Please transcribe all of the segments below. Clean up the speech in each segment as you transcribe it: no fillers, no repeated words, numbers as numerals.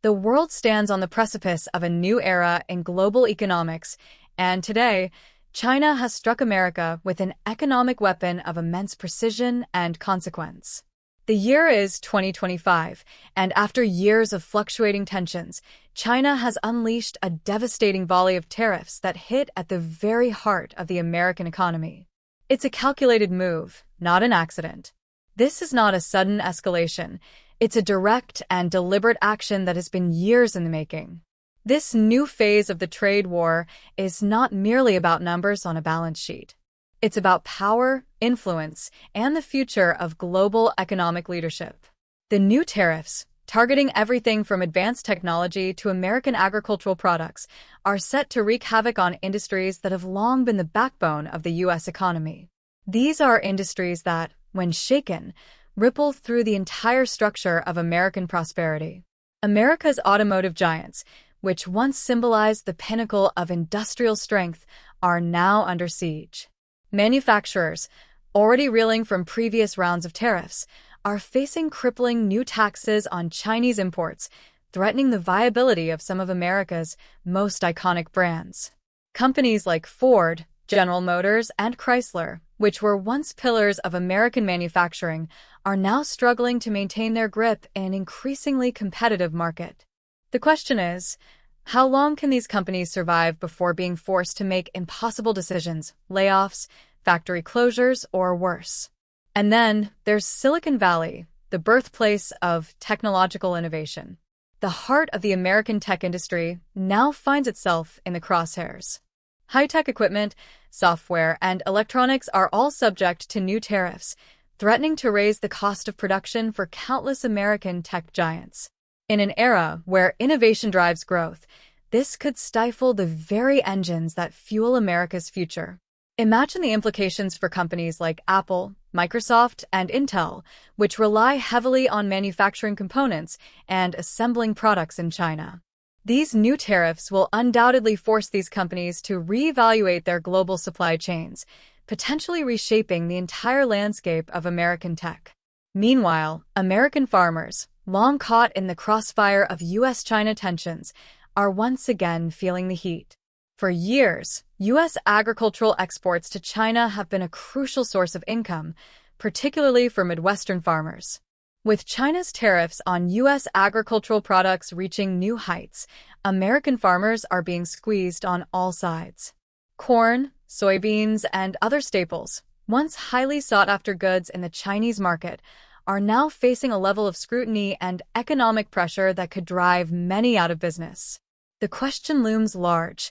The world stands on the precipice of a new era in global economics, and today, China has struck America with an economic weapon of immense precision and consequence. The year is 2025, and after years of fluctuating tensions, China has unleashed a devastating volley of tariffs that hit at the very heart of the American economy. It's a calculated move, not an accident. This is not a sudden escalation. It's a direct and deliberate action that has been years in the making. This new phase of the trade war is not merely about numbers on a balance sheet. It's about power, influence, and the future of global economic leadership. The new tariffs, targeting everything from advanced technology to American agricultural products, are set to wreak havoc on industries that have long been the backbone of the U.S. economy. These are industries that, when shaken, ripple through the entire structure of American prosperity. America's automotive giants, which once symbolized the pinnacle of industrial strength, are now under siege. Manufacturers, already reeling from previous rounds of tariffs, are facing crippling new taxes on Chinese imports, threatening the viability of some of America's most iconic brands. Companies like Ford, General Motors, and Chrysler, which were once pillars of American manufacturing, are now struggling to maintain their grip in an increasingly competitive market. The question is, how long can these companies survive before being forced to make impossible decisions, layoffs, factory closures, or worse? And then there's Silicon Valley, the birthplace of technological innovation. The heart of the American tech industry now finds itself in the crosshairs. High-tech equipment, software, and electronics are all subject to new tariffs, threatening to raise the cost of production for countless American tech giants. In an era where innovation drives growth, this could stifle the very engines that fuel America's future. Imagine the implications for companies like Apple, Microsoft, and Intel, which rely heavily on manufacturing components and assembling products in China. These new tariffs will undoubtedly force these companies to reevaluate their global supply chains, potentially reshaping the entire landscape of American tech. Meanwhile, American farmers, long caught in the crossfire of U.S.-China tensions, are once again feeling the heat. For years, U.S. agricultural exports to China have been a crucial source of income, particularly for Midwestern farmers. With China's tariffs on U.S. agricultural products reaching new heights, American farmers are being squeezed on all sides. Corn, soybeans, and other staples, once highly sought-after goods in the Chinese market, are now facing a level of scrutiny and economic pressure that could drive many out of business. The question looms large: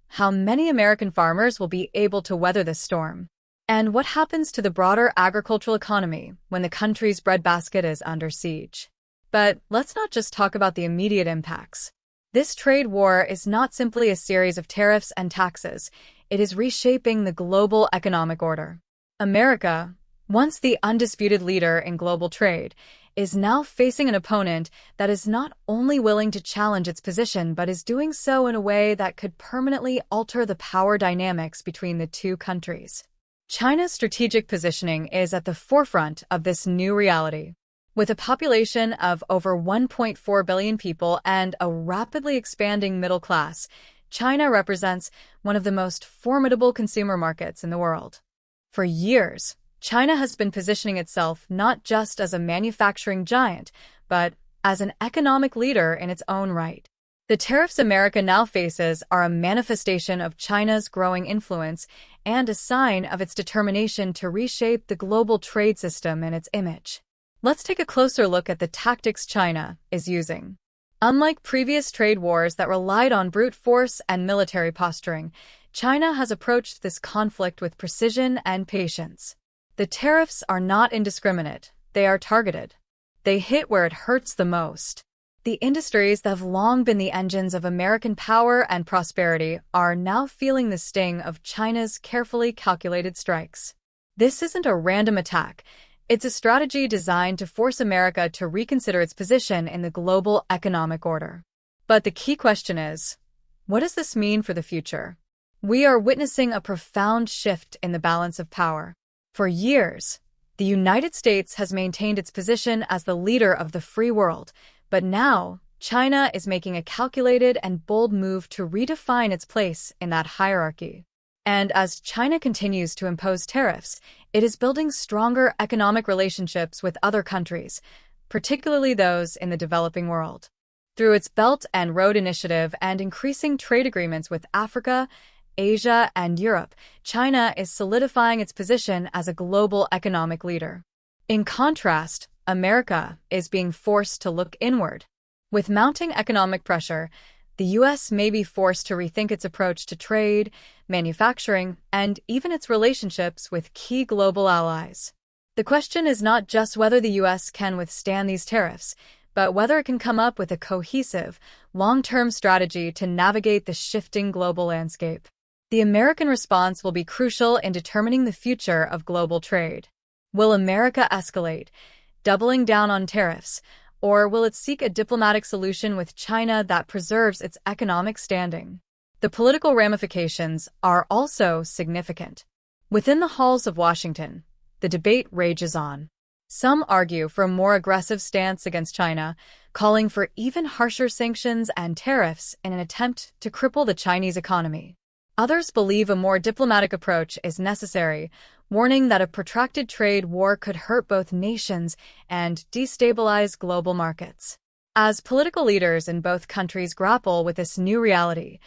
how many American farmers will be able to weather this storm? And what happens to the broader agricultural economy when the country's breadbasket is under siege? But let's not just talk about the immediate impacts. This trade war is not simply a series of tariffs and taxes. It is reshaping the global economic order. America, once the undisputed leader in global trade, is now facing an opponent that is not only willing to challenge its position but is doing so in a way that could permanently alter the power dynamics between the two countries. China's strategic positioning is at the forefront of this new reality. With a population of over 1.4 billion people and a rapidly expanding middle class, China represents one of the most formidable consumer markets in the world. For years, China has been positioning itself not just as a manufacturing giant, but as an economic leader in its own right. The tariffs America now faces are a manifestation of China's growing influence and a sign of its determination to reshape the global trade system and its image. Let's take a closer look at the tactics China is using. Unlike previous trade wars that relied on brute force and military posturing, China has approached this conflict with precision and patience. The tariffs are not indiscriminate, they are targeted. They hit where it hurts the most. The industries that have long been the engines of American power and prosperity are now feeling the sting of China's carefully calculated strikes. This isn't a random attack. It's a strategy designed to force America to reconsider its position in the global economic order. But the key question is, what does this mean for the future? We are witnessing a profound shift in the balance of power. For years, the United States has maintained its position as the leader of the free world, but now China is making a calculated and bold move to redefine its place in that hierarchy. And as China continues to impose tariffs, it is building stronger economic relationships with other countries, particularly those in the developing world. Through its Belt and Road Initiative and increasing trade agreements with Africa, Asia, and Europe, China is solidifying its position as a global economic leader. In contrast, America is being forced to look inward. With mounting economic pressure, the U.S. may be forced to rethink its approach to trade, manufacturing, and even its relationships with key global allies. The question is not just whether the U.S. can withstand these tariffs, but whether it can come up with a cohesive, long-term strategy to navigate the shifting global landscape. The American response will be crucial in determining the future of global trade. Will America escalate, doubling down on tariffs, or will it seek a diplomatic solution with China that preserves its economic standing? The political ramifications are also significant. Within the halls of Washington, the debate rages on. Some argue for a more aggressive stance against China, calling for even harsher sanctions and tariffs in an attempt to cripple the Chinese economy. Others believe a more diplomatic approach is necessary, warning that a protracted trade war could hurt both nations and destabilize global markets. As political leaders in both countries grapple with this new reality,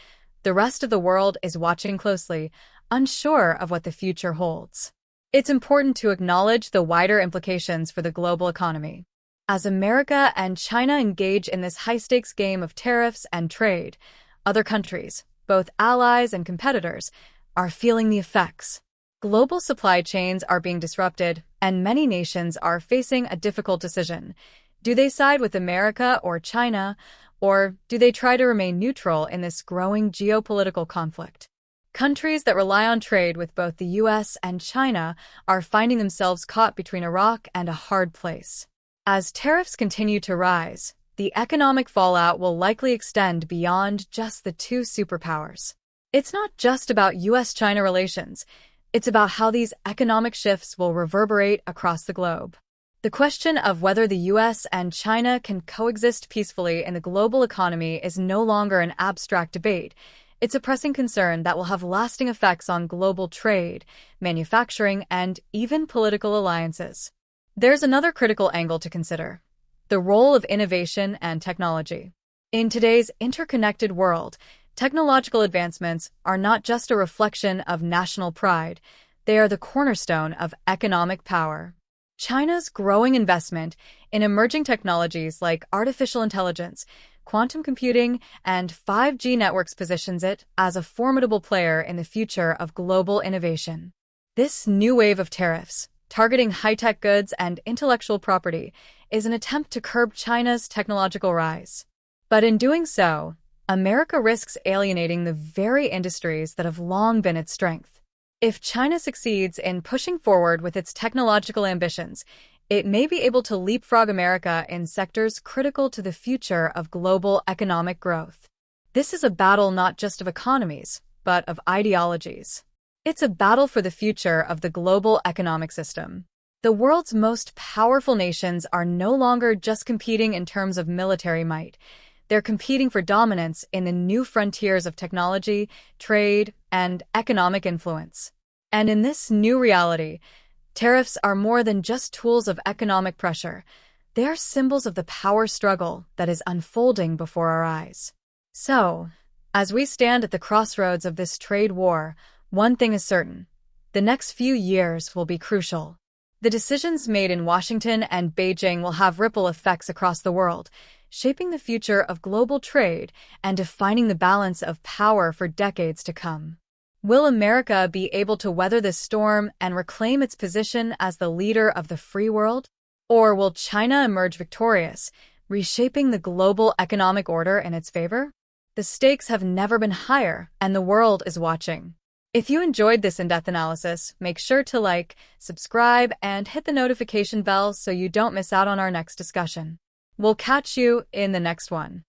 the rest of the world is watching closely, unsure of what the future holds. It's important to acknowledge the wider implications for the global economy. As America and China engage in this high-stakes game of tariffs and trade, other countries, both allies and competitors, are feeling the effects. Global supply chains are being disrupted, and many nations are facing a difficult decision. Do they side with America or China, or do they try to remain neutral in this growing geopolitical conflict? Countries that rely on trade with both the U.S. and China are finding themselves caught between a rock and a hard place. As tariffs continue to rise, the economic fallout will likely extend beyond just the two superpowers. It's not just about U.S.-China relations. It's about how these economic shifts will reverberate across the globe. The question of whether the U.S. and China can coexist peacefully in the global economy is no longer an abstract debate. It's a pressing concern that will have lasting effects on global trade, manufacturing, and even political alliances. There's another critical angle to consider: the role of innovation and technology. In today's interconnected world, technological advancements are not just a reflection of national pride, they are the cornerstone of economic power. China's growing investment in emerging technologies like artificial intelligence, quantum computing, and 5G networks positions it as a formidable player in the future of global innovation. This new wave of tariffs, targeting high-tech goods and intellectual property, is an attempt to curb China's technological rise. But in doing so, America risks alienating the very industries that have long been its strength. If China succeeds in pushing forward with its technological ambitions, it may be able to leapfrog America in sectors critical to the future of global economic growth. This is a battle not just of economies, but of ideologies. It's a battle for the future of the global economic system. The world's most powerful nations are no longer just competing in terms of military might. They're competing for dominance in the new frontiers of technology, trade, and economic influence. And in this new reality, tariffs are more than just tools of economic pressure. They are symbols of the power struggle that is unfolding before our eyes. So, as we stand at the crossroads of this trade war, one thing is certain: the next few years will be crucial. The decisions made in Washington and Beijing will have ripple effects across the world, shaping the future of global trade and defining the balance of power for decades to come. Will America be able to weather this storm and reclaim its position as the leader of the free world? Or will China emerge victorious, reshaping the global economic order in its favor? The stakes have never been higher, and the world is watching. If you enjoyed this in-depth analysis, make sure to like, subscribe, and hit the notification bell so you don't miss out on our next discussion. We'll catch you in the next one.